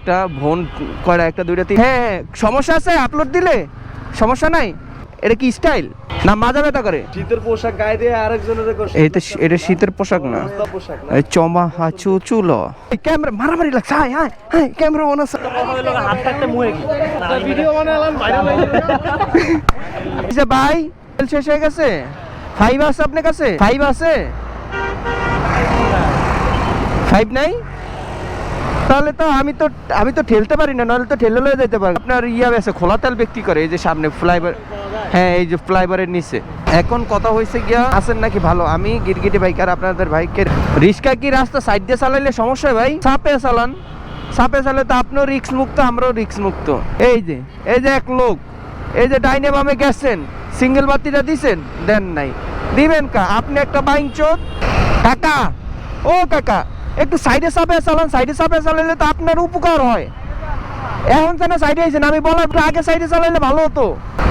একটা বোন কয়টা একটা দুইটা তিন হ্যাঁ সমস্যা আছে আপলোড দিলে সমস্যা নাই এটা কি স্টাইল না মাজা ব্যথা করে শীতের পোশাক গায়ে দিয়ে আরেকজনের এটা শীতের পোশাক না এই চমা হাঁচু চুলো ক্যামেরা মারামারি লাগছে high high high camera on আছে হাত থাকতে মুহে কি ভিডিও বানালাম ভাইরাল হয়ে যাবে যে ভাই শেষ হয়ে গেছে 5 আছে আপনার কাছে 5 আছে 5 নাই তাহলে তো আমি তো ঠেলতে পারি না নাহলে তো ঠেলে লয়ে যেতে পারি আপনার ইয়া আছে খোলা তেল বিক্রি করে এই যে সামনে ফ্লাইওভার হ্যাঁ এই যে ফ্লাইওভারের নিচে এখন কথা হয়েছে গিয়া আছেন নাকি ভালো আমি গিরগিটি বাইকার আপনাদের বাইকের রিস্কা কি রাস্তা সাইড দিয়ে চালাইলে সমস্যা ভাই চাপে চালান চাপে চালালে তো আপনিও রিক্স মুক্ত আমরাও রিক্স মুক্ত এই যে এক লোক এই যে ডাইনে বামে গেছেন সিঙ্গেল বাতিটা দিছেন দেন নাই দিবেন কা আপনি একটা বাইক চোদ কাকা ও কাকা একটু সাইডে চাপে চালান সাইডে চাপে চালাইলে তো আপনার উপকার হয় এখন যেন সাইডে আইছেন আমি বললাম একটু আগে সাইডে চালাইলে ভালো হতো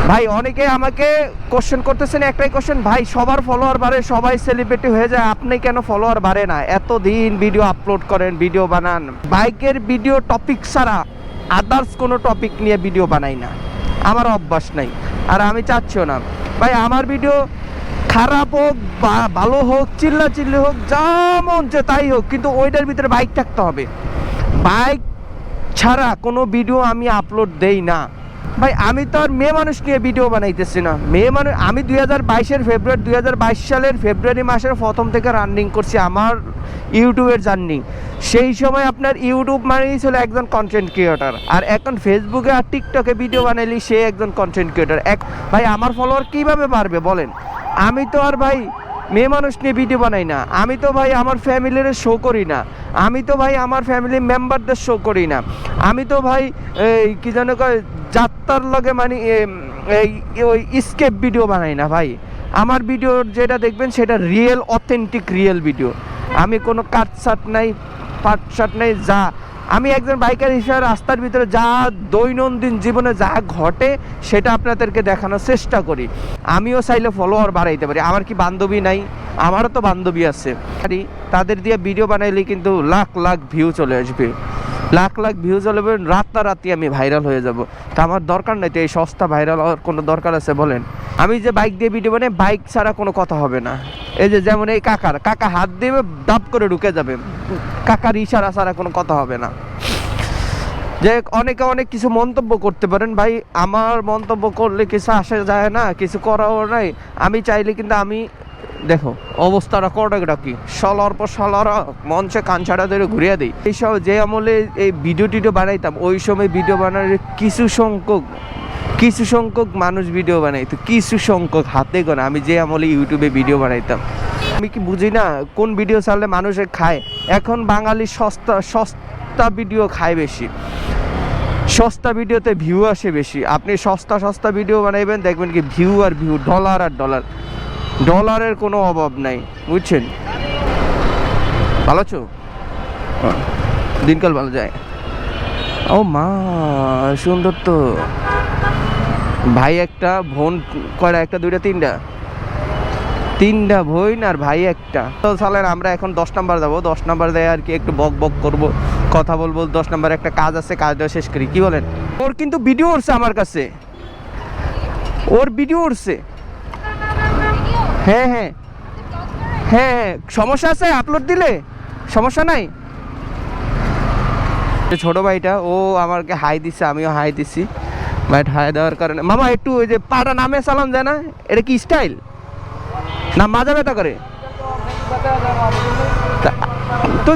ভাই অনেকে আমাকে কোশ্চেন করতেছেন একটাই কোশ্চেন ভাই সবার ফলোয়ার বাড়ে সবাই সেলিব্রিটি হয়ে যায় আপনি কেন ফলোয়ার বাড়ে না এতদিন ভিডিও আপলোড করেন ভিডিও বানান বাইকের ভিডিও টপিক ছাড়া আদার্স কোনো টপিক নিয়ে ভিডিও বানাই না আমার অভ্যাস নাই আর আমি চাচ্ছিও না ভাই আমার ভিডিও খারাপ হোক বা ভালো হোক চিল্লি হোক যা মন চায় তাই হোক কিন্তু ওইটার ভিতরে বাইক থাকতে হবে বাইক ছাড়া কোনো ভিডিও আমি আপলোড দেই না ভাই আমি তো আর মেয়ে মানুষ নিয়ে ভিডিও বানাইতেছি না মেয়ে মানুষ আমি 2022 সালের ফেব্রুয়ারি মাসের প্রথম থেকে রানিং করছি আমার ইউটিউবের জার্নি সেই সময় আপনার ইউটিউব মানেই ছিল একজন কন্টেন্ট ক্রিয়েটর আর এখন ফেসবুকে আর টিকটকে ভিডিও বানাইলি সে একজন কন্টেন্ট ক্রিয়েটর ভাই আমার ফলোয়ার কিভাবে বাড়বে বলেন আমি তো আর ভাই মেয়ে মানুষ নিয়ে ভিডিও বানাই না আমি তো ভাই আমার ফ্যামিলির শো করি না আমি তো ভাই আমার ফ্যামিলি মেম্বারদের শো করি না আমি তো ভাই এই কি যেন কয় যাত্রার লগে মানে ওই স্কেপ ভিডিও বানাই না ভাই আমার ভিডিও যেটা দেখবেন সেটা রিয়েল অথেন্টিক রিয়েল ভিডিও আমি কোনো কাটসাট নাই পাটসাট নাই যা আমি একজন বাইকার হিসেবে রাস্তার ভিতরে যা দৈনন্দিন জীবনে যা ঘটে সেটা আপনাদেরকে দেখানোর চেষ্টা করি আমিও চাইলে ফলোয়ার বাড়াইতে পারি আমার কি বান্ধবী নাই আমারও তো বান্ধবী আছে তাদের দিয়ে ভিডিও বানাইলে কিন্তু লাখ লাখ ভিউ চলে আসবে লাখ লাখ ভিউ চলে যাবে রাতারাতি আমি ভাইরাল হয়ে যাব তা আমার দরকার নাই তো এই সস্তা ভাইরাল হওয়ার কোনো দরকার আছে বলেন আমি যে বাইক দিয়ে ভিডিও বানাই বাইক ছাড়া কোনো কথা হবে না এই যে যেমন এই কাকা হাত দিয়ে ডাব করে ঢুকে যাবে কাকার ইশারা ছাড়া কোনো কথা হবে না যে অনেকে অনেক কিছু মন্তব্য করতে পারেন ভাই আমার মন্তব্য করলে কিছু আসা যায় না কিছু করাও নাই আমি চাইলে কিন্তু আমি দেখো অবস্থাটা কটা কি সলার পর সলার মঞ্চে কান ছাড়া ধরে ঘুরিয়ে দিই এইসব যে আমলে এই ভিডিও টিডিও বানাইতাম ওই সময় ভিডিও বানানোর কিছু সংখ্যক মানুষ ভিডিও বানাইতো কিছু সংখ্যক হাতে গোনা আমি যে আমলে ইউটিউবে ভিডিও বানাইতাম আমি কি বুঝি না কোন ভিডিও ছাড়লে মানুষে খায় এখন বাঙালি সস্তা ভিডিও খায় বেশি সস্তা ভিডিওতে ভিউ আসে বেশি আপনি সস্তা ভিডিও বানাইবেন দেখবেন কি ভিউ আর ভিউ ডলার আর ডলারের কোনো অভাব নাই বুঝছেন ভালো আছো দিনকাল ভালো যায় ও মা সুন্দর তো ভাই একটা বোন কয়টা একটা দুইটা তিনটা বোন আর ভাই একটা তো চলেন আমরা এখন 10 নাম্বার যাবো 10 নাম্বার দেয় আর কি একটু বক করবো কথা বলবো 10 নাম্বার একটা কাজ আছে কাজটা শেষ করি কি বলেন ওর কিন্তু ভিডিও উঠছে আমার কাছে ওর ভিডিও উঠছে হ্যাঁ সমস্যা আছে আপলোড দিলে সমস্যা নাই ছোট ভাইটা ও আমাকে হাই দিচ্ছে আমিও হাই দিছি বাট হাই দেওয়ার কারণে মামা একটু ওই যে পাটা নামে চালান যায় না এটা কি স্টাইল না মাজা ব্যথা করে তো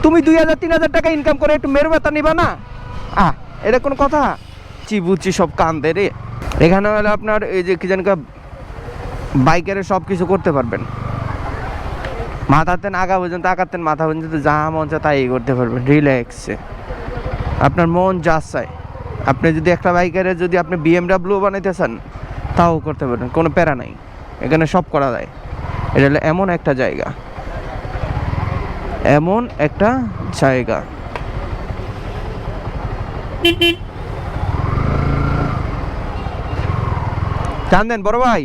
তুমি 2000-3000 টাকা ইনকাম করে একটু মেরু ব্যথা নিবা না এটা কোনো কথা বুঝছি সব কান্দে রে এখানে হলে আপনার এই যে কি জানি বাইকের সব কিছু করতে পারবেন মাথাতেন আগা পর্যন্ত আগাতেন মাথা পর্যন্ত যা মন চায় তাই করতে পারবেন রিল্যাক্সে আপনার মন যা চায় আপনি যদি একটা বাইকারে যদি আপনি BMW বানাইতে চান তাও করতে পারবেন কোনো প্যারা নাই এখানে সব করা যায় এটা হলো এমন একটা জায়গা জানেন বড় ভাই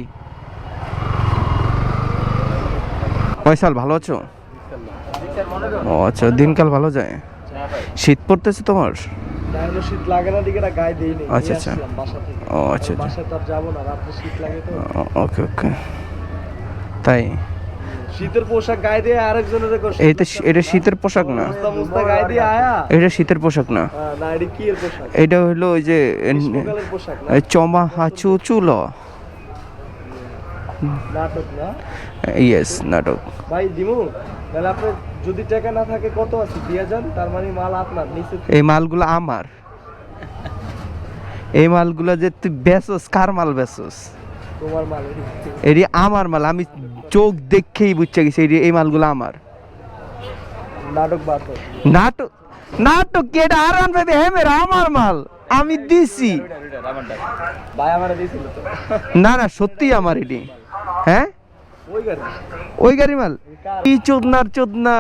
পয়সাল ভালো আছো ও আচ্ছা দিনকাল ভালো যায় শীত পড়তেছে তোমার হলো শীত লাগে না দিকে গায়ে দেই নেই আচ্ছা, আচ্ছা। বাসা থেকে ও আচ্ছা আচ্ছা, বাসায় তো আর যাবো না, রাত্রে শীত লাগে তো। ওকে ওকে, তাই শীতের পোশাক গায়ে দিয়ে আরেকজনের এটা এটা শীতের পোশাক না, মুস্তা গায়ে দিয়ে আয়া। এটা শীতের পোশাক না, না এটা কি এর পোশাক? এটা হলো ওই যে গ্রীষ্মকালের পোশাক না, চমা হাঁচু চুল, নাটক না ইয়েস নাটক। ভাই দিমু, তাহলে আপনি যদি টাকা না থাকে কত আছে দিয়ে যান, তার মানে মাল আপনার নিচে এই মালগুলো আমার, এই মালগুলো যে তুই বেচোস, কার মাল বেচোস? তোমার মাল। এটি আমার মাল, আমি চোখ দেখেই বুঝতে গেছি এই মালগুলো আমার। নাটক বাদ। নাটক নাটক কি? এটা আর মেরা আমার মাল, আমি দিছি। ভাই আমারে দিছিল তো। না না সত্যি আমার এটি। হ্যাঁ ওই গাড়ি, ওই গাড়ি মাল। কি চোদনার চোদনা।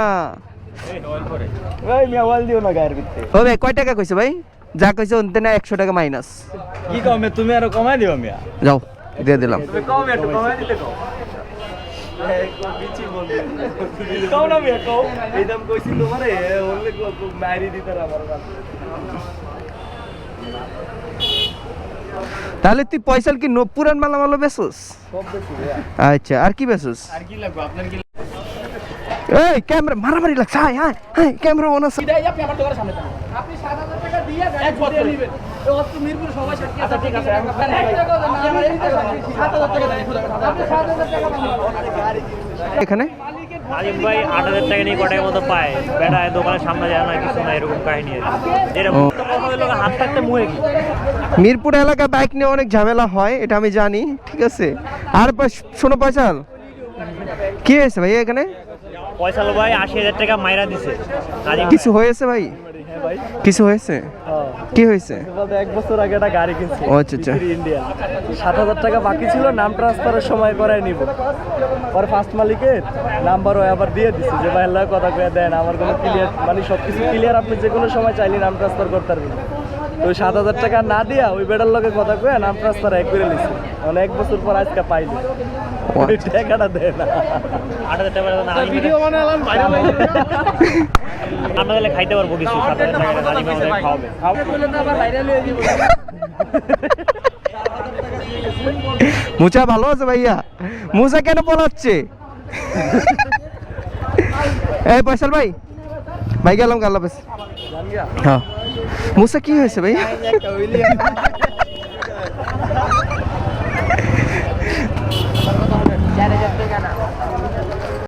ভাই মিয়া ওয়াল দিও না গায়ের ভিতরে। ও ভাই কয় টাকা কইছে ভাই? যা কইছে অন্তে না 100 টাকা মাইনাস। কি কমে তুমি আরো কমাই দিও মিয়া। যাও দিয়ে দিলাম। কমে একটু কমাই দিতে কও। কও না মিয়া কও। এই দাম কইছি তোমারে, ওলে মাইরি দিতে আমার কাছে। তাহলে তুই পয়সা কি পুরান মালামাল বেচোস? সব বেশি ভাইয়া। আচ্ছা আর কি বেচোস? আর কি লাগবে আপনার? কি এই ক্যামেরা মারামারি লাগছে, high high high camera on আছে। আপনি আমার দোকানের সামনে থাকুন। আপনি 7000 টাকা দিয়ে গাড়ি দিয়ে নেবেন। তো অত মিরপুর সবাই সাক্ষী আছে। ঠিক আছে, আমি 7000 টাকা দেন। আপনি 7000 টাকা পাবেন। এখানে আজিম ভাই 8000 টাকা নিয়ে কটার মতো পায়, বেটা দোকানের সামনে যায় না কিছু না, এরকম কাহিনী আর কি। এরকম তো কথা হলো হাত থাকতে মুহে কি। মিরপুর এলাকা বাইক নিয়ে অনেক ঝামেলা হয়, এটা আমি জানি, ঠিক আছে। আর শোনো পয়সাল, কি হয়েছে ভাই এখানে? পয়সালো ভাই 80000 টাকা মাইরা দিছে। আজিম কিছু হয়েছে ভাই? হ্যাঁ ভাই। কিছু হয়েছে? হ্যাঁ। কি হয়েছে? বলতে 1 বছর আগে একটা গাড়ি কিনছি। ও আচ্ছা আচ্ছা। ইন্ডিয়া 7000 টাকা বাকি ছিল, নাম ট্রান্সফারের সময় করাই নিব। পরে ফার্স্ট মালিকের নাম্বারও আবার দিয়ে দিছি যে ভাই আল্লাহ কথা কয়ে দেন, আমার কোনো ক্লিয়ার মানে সবকিছু ক্লিয়ার, আপনি যে কোনো সময় চাইলে নাম ট্রান্সফার করতে পারবেন। তো ওই 7000 টাকা না দিয়া ওই বেটার লগে কথা কয়ে নাম ট্রান্সফার এক করে নিছি। মানে 1 বছর পর আজকে পাইলি ওই টাকাটা দেয় না। 8000 টাকা না ভিডিও বানালাম ভাইরাল হয়ে যাবে। আমরা তাহলে খাইতে পারবো কিছু, 7000 টাকা আজিম আমাদের খাওয়াবে। বলে তো আবার ভাইরাল হয়ে যাবে। মুচা ভালো আছে ভাইয়া? মুচা কেন পলাচ্ছে? এই পয়সাল ভাই, ভাই গেলাম আল্লাহ হাফেজ। হ্যাঁ মুসা কি হয়েছে ভাই?